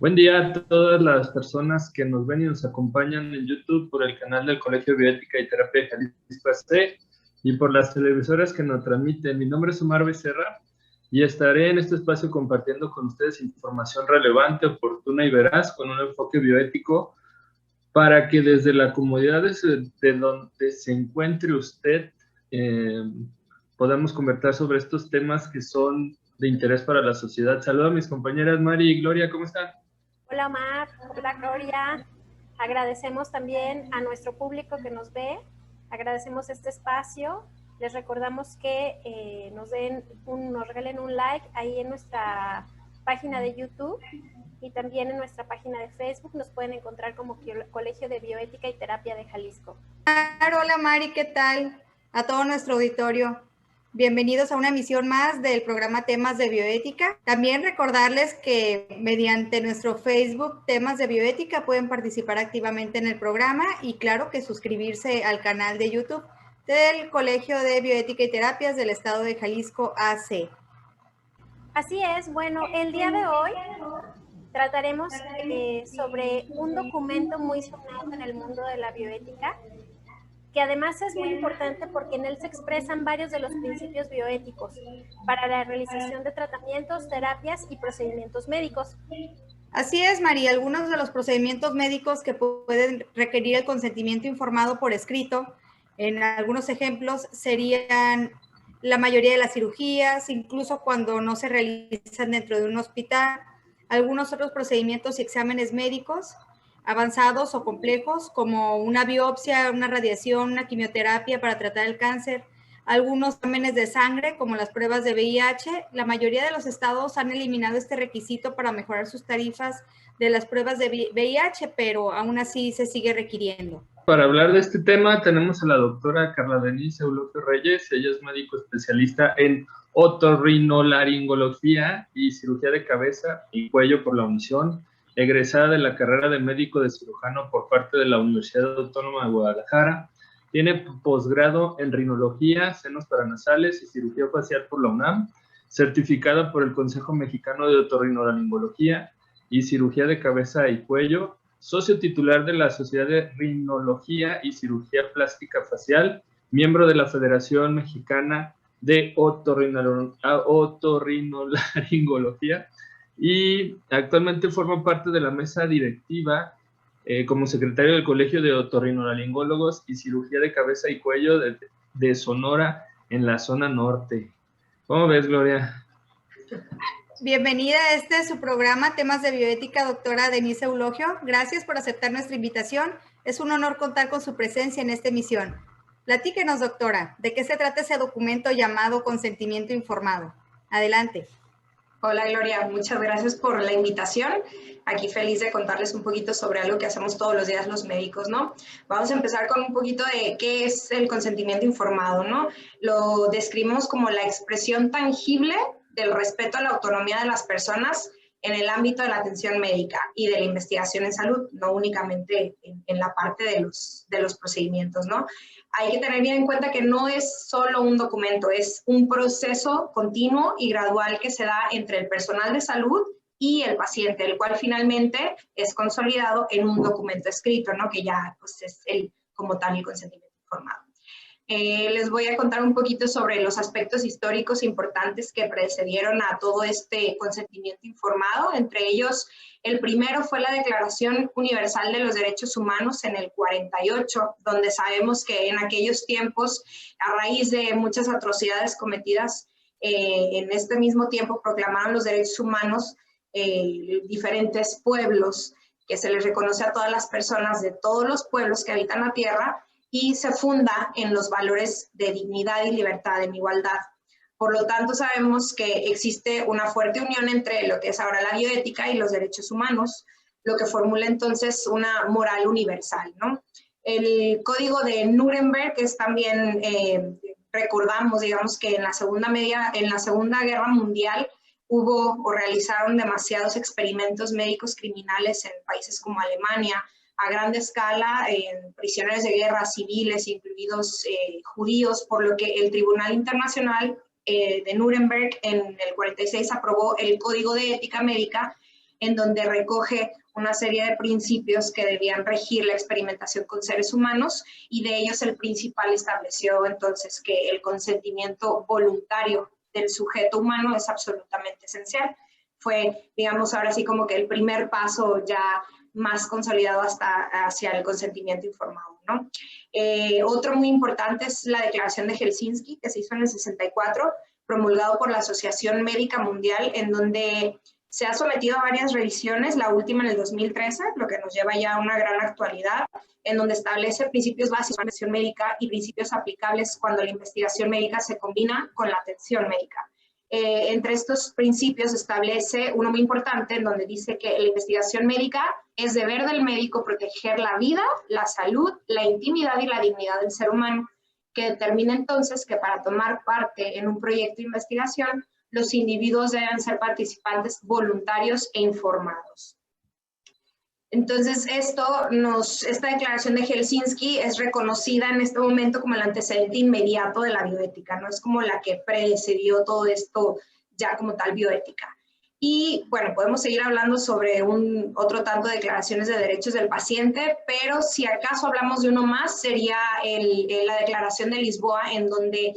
Buen día a todas las personas que nos ven y nos acompañan en YouTube por el canal del Colegio de Bioética y Terapia de Jalisco AC y por las televisoras que nos transmiten. Mi nombre es Omar Becerra y estaré en este espacio compartiendo con ustedes información relevante, oportuna y veraz con un enfoque bioético para que desde la comodidad de donde se encuentre usted podamos conversar sobre estos temas que son de interés para la sociedad. Saludo a mis compañeras Mari y Gloria, ¿cómo están? Hola Omar, hola Gloria. Agradecemos también a nuestro público que nos ve, agradecemos este espacio. Les recordamos que nos regalen un like ahí en nuestra página de YouTube y también en nuestra página de Facebook. Nos pueden encontrar como Colegio de Bioética y Terapia de Jalisco. Hola Mari, ¿qué tal? A todo nuestro auditorio. Bienvenidos a una emisión más del programa Temas de Bioética. También recordarles que mediante nuestro Facebook Temas de Bioética pueden participar activamente en el programa y claro que suscribirse al canal de YouTube del Colegio de Bioética y Terapias del Estado de Jalisco AC. Así es, bueno, el día de hoy trataremos sobre un documento muy sonado en el mundo de la bioética, que además es muy importante porque en él se expresan varios de los principios bioéticos para la realización de tratamientos, terapias y procedimientos médicos. Así es, María. Algunos de los procedimientos médicos que pueden requerir el consentimiento informado por escrito, en algunos ejemplos serían la mayoría de las cirugías, incluso cuando no se realizan dentro de un hospital, algunos otros procedimientos y exámenes médicos avanzados o complejos, como una biopsia, una radiación, una quimioterapia para tratar el cáncer, algunos exámenes de sangre, como las pruebas de VIH. La mayoría de los estados han eliminado este requisito para mejorar sus tarifas de las pruebas de VIH, pero aún así se sigue requiriendo. Para hablar de este tema tenemos a la doctora Carla Denise Eulogio Reyes. Ella es médico especialista en otorrinolaringología y cirugía de cabeza y cuello por la Unison, egresada de la carrera de médico de cirujano por parte de la Universidad Autónoma de Guadalajara. Tiene posgrado en rinología, senos paranasales y cirugía facial por la UNAM, certificada por el Consejo Mexicano de Otorrinolaringología y cirugía de cabeza y cuello, socio titular de la Sociedad de Rinología y Cirugía Plástica Facial, miembro de la Federación Mexicana de Otorrinolaringología y actualmente forma parte de la mesa directiva como secretario del Colegio de Otorrinolaringólogos y Cirugía de Cabeza y Cuello de Sonora en la zona norte. ¿Cómo ves, Gloria? Bienvenida a este su programa Temas de Bioética, doctora Denise Eulogio. Gracias por aceptar nuestra invitación. Es un honor contar con su presencia en esta emisión. Platíquenos, doctora, ¿de qué se trata ese documento llamado consentimiento informado? Adelante. Hola, Gloria. Muchas gracias por la invitación. Aquí feliz de contarles un poquito sobre algo que hacemos todos los días los médicos, ¿no? Vamos a empezar con un poquito de qué es el consentimiento informado, ¿no? Lo describimos como la expresión tangible del respeto a la autonomía de las personas en el ámbito de la atención médica y de la investigación en salud, no únicamente en la parte de los procedimientos, ¿no? Hay que tener bien en cuenta que no es solo un documento, es un proceso continuo y gradual que se da entre el personal de salud y el paciente, el cual finalmente es consolidado en un documento escrito, ¿no? Que ya pues, es como tal el consentimiento informado. Les voy a contar un poquito sobre los aspectos históricos importantes que precedieron a todo este consentimiento informado. Entre ellos, el primero fue la Declaración Universal de los Derechos Humanos en el 48, donde sabemos que en aquellos tiempos, a raíz de muchas atrocidades cometidas, en este mismo tiempo proclamaron los derechos humanos diferentes pueblos, que se les reconoce a todas las personas de todos los pueblos que habitan la tierra, y se funda en los valores de dignidad y libertad, en igualdad. Por lo tanto, sabemos que existe una fuerte unión entre lo que es ahora la bioética y los derechos humanos, lo que formula entonces una moral universal, ¿no? El Código de Nuremberg es también, recordamos, digamos que en la Segunda Guerra Mundial hubo o realizaron demasiados experimentos médicos criminales en países como Alemania, a gran escala en prisioneros de guerra civiles, incluidos judíos, por lo que el Tribunal Internacional de Nuremberg en el 46 aprobó el Código de Ética Médica, en donde recoge una serie de principios que debían regir la experimentación con seres humanos, y de ellos el principal estableció entonces que el consentimiento voluntario del sujeto humano es absolutamente esencial. Fue, digamos, ahora sí como que el primer paso ya más consolidado hacia el consentimiento informado, ¿no? Otro muy importante es la Declaración de Helsinki, que se hizo en el 64, promulgado por la Asociación Médica Mundial, en donde se ha sometido a varias revisiones, la última en el 2013, lo que nos lleva ya a una gran actualidad, en donde establece principios básicos de la atención médica y principios aplicables cuando la investigación médica se combina con la atención médica. Entre estos principios establece uno muy importante, en donde dice que la investigación médica es deber del médico proteger la vida, la salud, la intimidad y la dignidad del ser humano, que determina entonces que para tomar parte en un proyecto de investigación, los individuos deben ser participantes voluntarios e informados. Entonces, esta declaración de Helsinki es reconocida en este momento como el antecedente inmediato de la bioética, no es como la que precedió todo esto ya como tal bioética. Y bueno, podemos seguir hablando sobre otro tanto de declaraciones de derechos del paciente, pero si acaso hablamos de uno más, sería la Declaración de Lisboa, en donde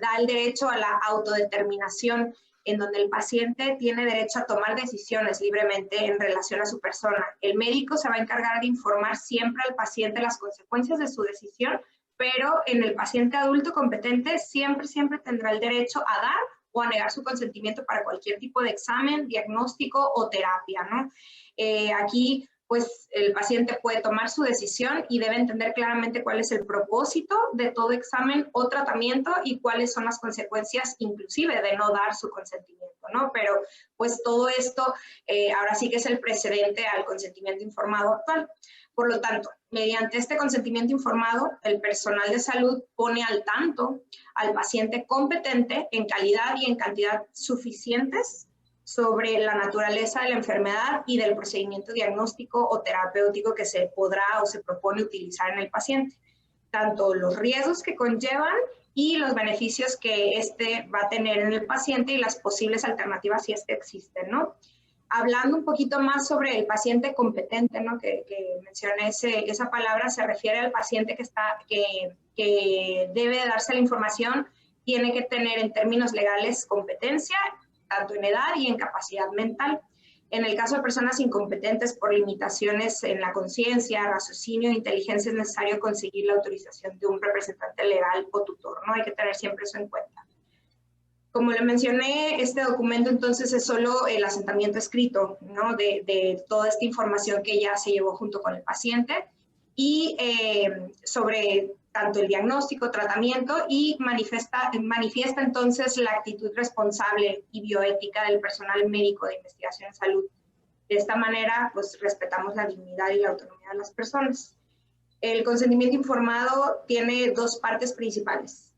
da el derecho a la autodeterminación, en donde el paciente tiene derecho a tomar decisiones libremente en relación a su persona. El médico se va a encargar de informar siempre al paciente las consecuencias de su decisión, pero en el paciente adulto competente siempre tendrá el derecho a dar o a negar su consentimiento para cualquier tipo de examen, diagnóstico o terapia, ¿no? Aquí, pues, el paciente puede tomar su decisión y debe entender claramente cuál es el propósito de todo examen o tratamiento y cuáles son las consecuencias, inclusive, de no dar su consentimiento, ¿no? Pero, pues, todo esto ahora sí que es el precedente al consentimiento informado actual. Por lo tanto, mediante este consentimiento informado, el personal de salud pone al tanto al paciente competente en calidad y en cantidad suficientes sobre la naturaleza de la enfermedad y del procedimiento diagnóstico o terapéutico que se podrá o se propone utilizar en el paciente, tanto los riesgos que conllevan y los beneficios que éste va a tener en el paciente y las posibles alternativas si existen, ¿no? Hablando un poquito más sobre el paciente competente, ¿no? que mencioné esa palabra, se refiere al paciente que debe darse la información, tiene que tener en términos legales competencia, tanto en edad y en capacidad mental. En el caso de personas incompetentes por limitaciones en la conciencia, raciocinio e inteligencia, es necesario conseguir la autorización de un representante legal o tutor, ¿no? Hay que tener siempre eso en cuenta. Como le mencioné, este documento entonces es solo el asentamiento escrito, ¿no? de toda esta información que ya se llevó junto con el paciente y sobre tanto el diagnóstico, tratamiento y manifiesta entonces la actitud responsable y bioética del personal médico de investigación en salud. De esta manera, pues respetamos la dignidad y la autonomía de las personas. El consentimiento informado tiene dos partes principales,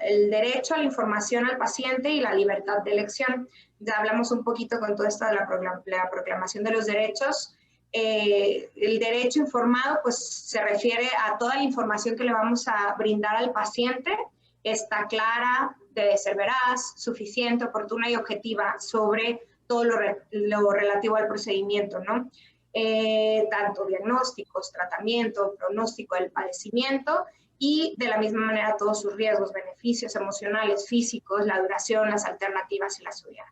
el derecho a la información al paciente y la libertad de elección. Ya hablamos un poquito con todo esto de la proclamación de los derechos. El derecho informado pues se refiere a toda la información que le vamos a brindar al paciente, está clara, debe ser veraz, suficiente, oportuna y objetiva sobre todo lo relativo al procedimiento, ¿no? Tanto diagnósticos, tratamiento, pronóstico del padecimiento y de la misma manera todos sus riesgos, beneficios emocionales, físicos, la duración, las alternativas y la seguridad.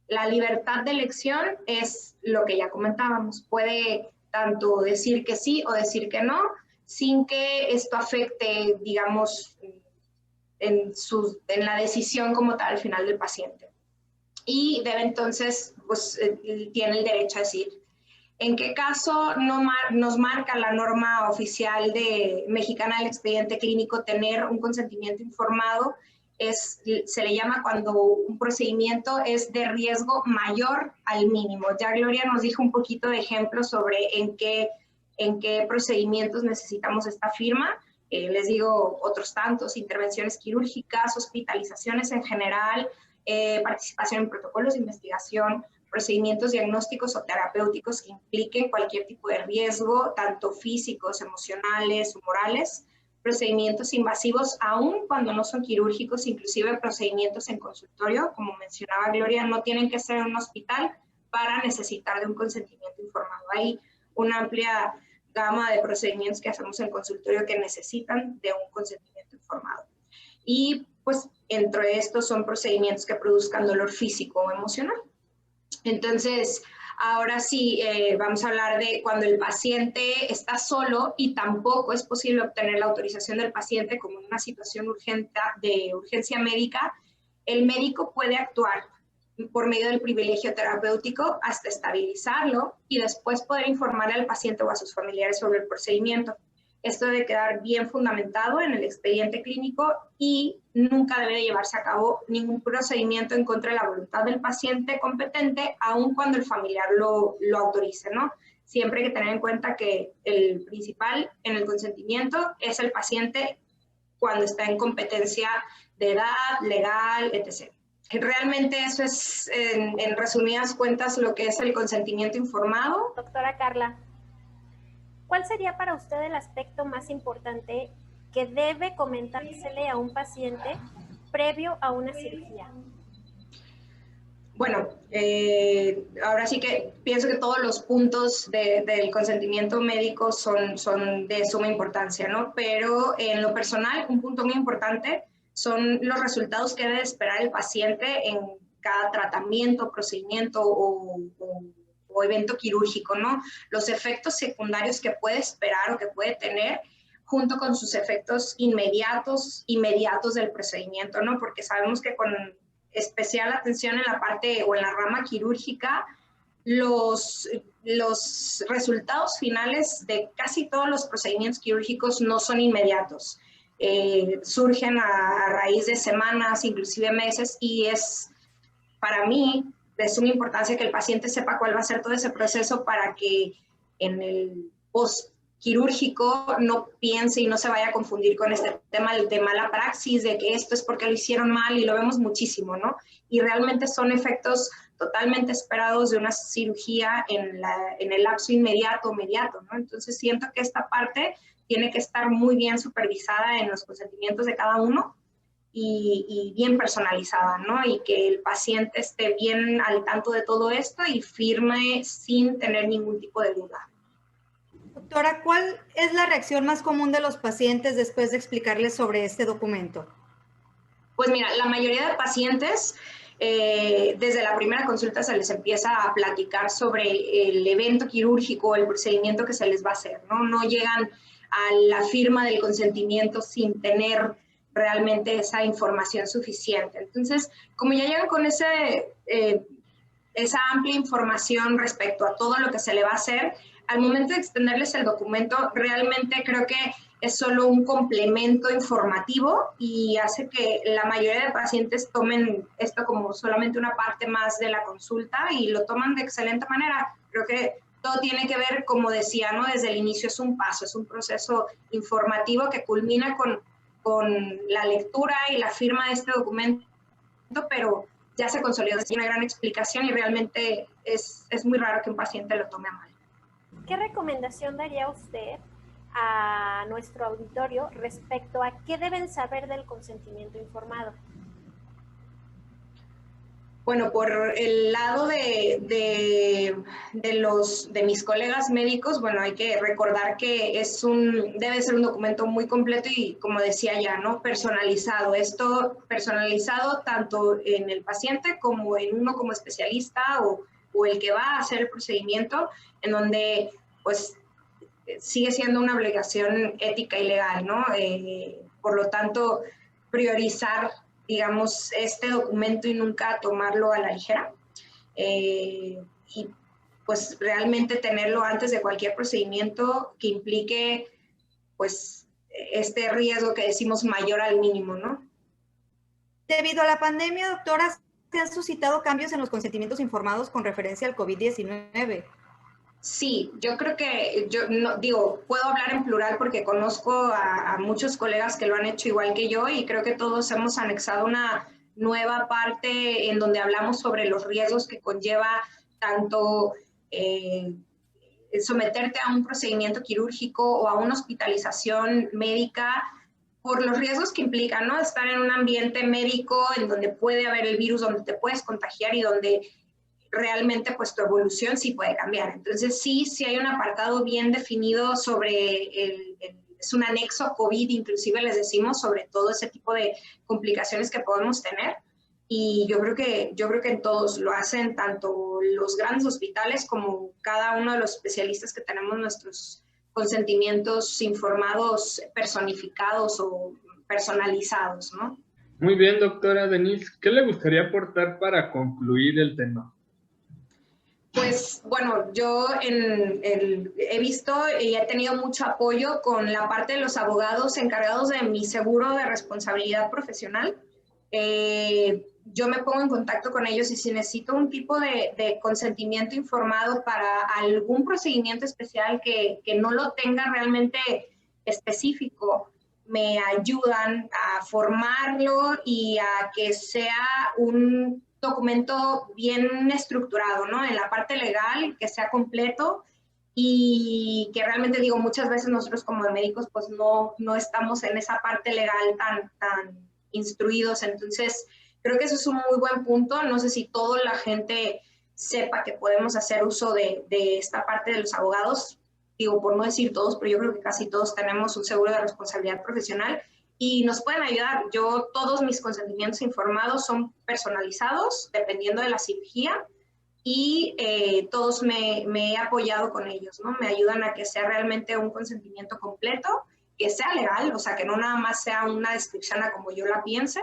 La libertad de elección es lo que ya comentábamos, puede tanto decir que sí o decir que no, sin que esto afecte, digamos, en la decisión como tal al final del paciente. Y debe entonces, pues, tiene el derecho a decir en qué caso nos marca la norma oficial mexicana del expediente clínico tener un consentimiento informado. Se le llama cuando un procedimiento es de riesgo mayor al mínimo. Ya Gloria nos dijo un poquito de ejemplos sobre en qué procedimientos necesitamos esta firma. Les digo otros tantos, intervenciones quirúrgicas, hospitalizaciones en general, participación en protocolos de investigación, procedimientos diagnósticos o terapéuticos que impliquen cualquier tipo de riesgo, tanto físicos, emocionales o morales, procedimientos invasivos, aun cuando no son quirúrgicos, inclusive procedimientos en consultorio, como mencionaba Gloria, no tienen que ser en un hospital, para necesitar de un consentimiento informado. Hay una amplia gama de procedimientos que hacemos en consultorio que necesitan de un consentimiento informado. Y pues entre estos son procedimientos que produzcan dolor físico o emocional. Entonces, ahora sí, vamos a hablar de cuando el paciente está solo y tampoco es posible obtener la autorización del paciente como en una situación urgente, de urgencia médica. El médico puede actuar por medio del privilegio terapéutico hasta estabilizarlo y después poder informar al paciente o a sus familiares sobre el procedimiento. Esto debe quedar bien fundamentado en el expediente clínico y nunca debe llevarse a cabo ningún procedimiento en contra de la voluntad del paciente competente, aun cuando el familiar lo autorice, ¿no? Siempre hay que tener en cuenta que el principal en el consentimiento es el paciente cuando está en competencia de edad, legal, etc. Realmente eso es, en resumidas cuentas, lo que es el consentimiento informado. Doctora Carla, ¿cuál sería para usted el aspecto más importante que debe comentársele a un paciente previo a una cirugía? Bueno, ahora sí que pienso que todos los puntos del consentimiento médico son de suma importancia, ¿no? Pero en lo personal, un punto muy importante son los resultados que debe esperar el paciente en cada tratamiento, procedimiento o evento quirúrgico, ¿no? Los efectos secundarios que puede esperar o que puede tener junto con sus efectos inmediatos del procedimiento, ¿no? Porque sabemos que con especial atención en la parte o en la rama quirúrgica, los resultados finales de casi todos los procedimientos quirúrgicos no son inmediatos. Surgen a raíz de semanas, inclusive meses, y es para mí de suma importancia que el paciente sepa cuál va a ser todo ese proceso para que en el post-quirúrgico no piense y no se vaya a confundir con este tema de mala praxis, de que esto es porque lo hicieron mal, y lo vemos muchísimo, ¿no? Y realmente son efectos totalmente esperados de una cirugía en el lapso inmediato, ¿no? Entonces siento que esta parte tiene que estar muy bien supervisada en los consentimientos de cada uno y bien personalizada, ¿no? Y que el paciente esté bien al tanto de todo esto y firme sin tener ningún tipo de duda. Doctora, ¿cuál es la reacción más común de los pacientes después de explicarles sobre este documento? Pues mira, la mayoría de pacientes, desde la primera consulta se les empieza a platicar sobre el evento quirúrgico, el procedimiento que se les va a hacer, ¿no? No llegan a la firma del consentimiento sin tener realmente esa información suficiente. Entonces, como ya llegan con esa amplia información respecto a todo lo que se le va a hacer, al momento de extenderles el documento, realmente creo que es solo un complemento informativo y hace que la mayoría de pacientes tomen esto como solamente una parte más de la consulta y lo toman de excelente manera. Creo que todo tiene que ver, como decía, ¿no? Desde el inicio es un paso, es un proceso informativo que culmina con la lectura y la firma de este documento, pero ya se consolidó, es una gran explicación y realmente es muy raro que un paciente lo tome a mal. ¿Qué recomendación daría usted a nuestro auditorio respecto a qué deben saber del consentimiento informado? Bueno, por el lado de mis colegas médicos, bueno, hay que recordar que debe ser un documento muy completo y, como decía ya, ¿no? Personalizado. Esto personalizado tanto en el paciente como en uno como especialista o el que va a hacer el procedimiento, en donde, pues, sigue siendo una obligación ética y legal, ¿no? Por lo tanto, priorizar, digamos, este documento y nunca tomarlo a la ligera. Y pues realmente tenerlo antes de cualquier procedimiento que implique, pues, este riesgo que decimos mayor al mínimo, ¿no? Debido a la pandemia, doctora, ¿se han suscitado cambios en los consentimientos informados con referencia al COVID-19? Sí, yo creo que, puedo hablar en plural porque conozco a muchos colegas que lo han hecho igual que yo y creo que todos hemos anexado una nueva parte en donde hablamos sobre los riesgos que conlleva tanto someterte a un procedimiento quirúrgico o a una hospitalización médica por los riesgos que implica, ¿no? Estar en un ambiente médico en donde puede haber el virus, donde te puedes contagiar y donde realmente pues tu evolución sí puede cambiar. Entonces sí hay un apartado bien definido sobre es un anexo COVID, inclusive les decimos, sobre todo ese tipo de complicaciones que podemos tener. Y yo creo que en todos lo hacen, tanto los grandes hospitales como cada uno de los especialistas que tenemos nuestros consentimientos informados, personificados o personalizados, ¿no? Muy bien, doctora Denise, ¿qué le gustaría aportar para concluir el tema? Pues bueno, yo he visto y he tenido mucho apoyo con la parte de los abogados encargados de mi seguro de responsabilidad profesional. Yo me pongo en contacto con ellos y si necesito un tipo de consentimiento informado para algún procedimiento especial que no lo tenga realmente específico, me ayudan a formarlo y a que sea un documento bien estructurado, ¿no? En la parte legal, que sea completo y que realmente digo, muchas veces nosotros como médicos pues no estamos en esa parte legal tan instruidos, entonces creo que eso es un muy buen punto. No sé si toda la gente sepa que podemos hacer uso de esta parte de los abogados, digo, por no decir todos, pero yo creo que casi todos tenemos un seguro de responsabilidad profesional y nos pueden ayudar. Todos mis consentimientos informados son personalizados dependiendo de la cirugía y todos me he apoyado con ellos, ¿no? Me ayudan a que sea realmente un consentimiento completo, que sea legal, o sea, que no nada más sea una descripción a como yo la piense.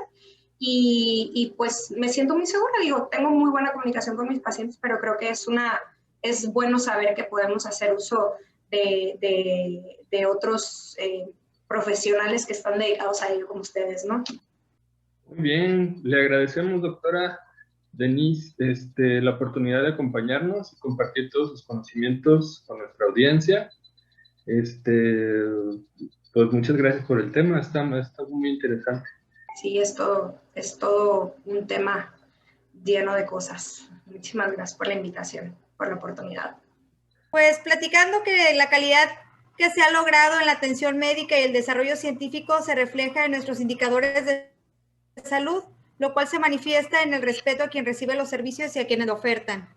Y pues me siento muy segura, digo, tengo muy buena comunicación con mis pacientes, pero creo que es bueno saber que podemos hacer uso de otros profesionales que están dedicados a ello como ustedes, ¿no? Muy bien, le agradecemos, doctora Denise, la oportunidad de acompañarnos y compartir todos sus conocimientos con nuestra audiencia. Pues muchas gracias por el tema, está muy interesante. Sí, es todo un tema lleno de cosas. Muchísimas gracias por la invitación, por la oportunidad. Pues platicando que la calidad que se ha logrado en la atención médica y el desarrollo científico se refleja en nuestros indicadores de salud, lo cual se manifiesta en el respeto a quien recibe los servicios y a quienes lo ofertan.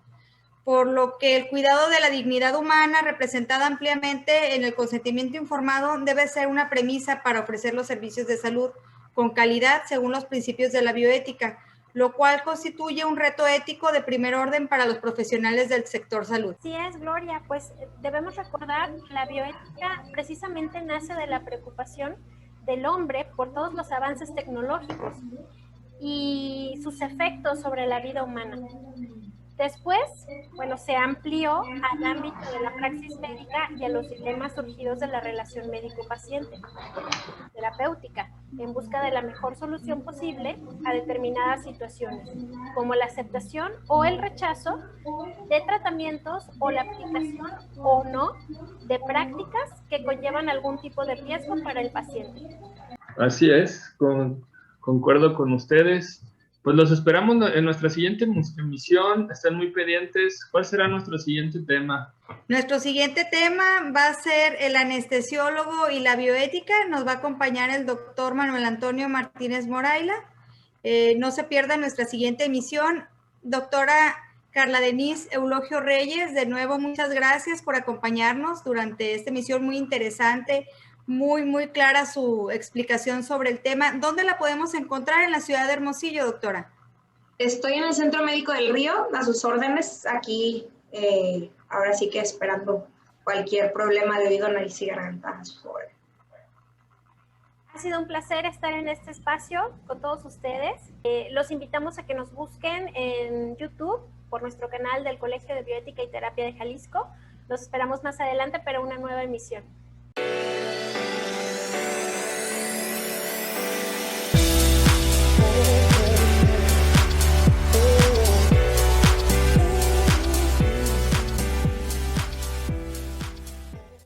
Por lo que el cuidado de la dignidad humana, representada ampliamente en el consentimiento informado, debe ser una premisa para ofrecer los servicios de salud con calidad según los principios de la bioética, lo cual constituye un reto ético de primer orden para los profesionales del sector salud. Sí es, Gloria, pues debemos recordar que la bioética precisamente nace de la preocupación del hombre por todos los avances tecnológicos y sus efectos sobre la vida humana. Después, bueno, se amplió al ámbito de la praxis médica y a los dilemas surgidos de la relación médico-paciente, terapéutica, en busca de la mejor solución posible a determinadas situaciones, como la aceptación o el rechazo de tratamientos o la aplicación o no de prácticas que conllevan algún tipo de riesgo para el paciente. Así es, concuerdo con ustedes. Pues los esperamos en nuestra siguiente emisión. Están muy pendientes. ¿Cuál será nuestro siguiente tema? Nuestro siguiente tema va a ser el anestesiólogo y la bioética. Nos va a acompañar el doctor Manuel Antonio Martínez Moraila. No se pierda nuestra siguiente emisión. Doctora Carla Denise Eulogio Reyes, de nuevo muchas gracias por acompañarnos durante esta emisión muy interesante. Muy clara su explicación sobre el tema. ¿Dónde la podemos encontrar en la ciudad de Hermosillo, doctora? Estoy en el Centro Médico del Río, a sus órdenes, aquí, ahora sí que esperando cualquier problema de oído, nariz y garganta a sus órdenes. Ha sido un placer estar en este espacio con todos ustedes. Los invitamos a que nos busquen en YouTube por nuestro canal del Colegio de Bioética y Terapia de Jalisco. Los esperamos más adelante para una nueva emisión.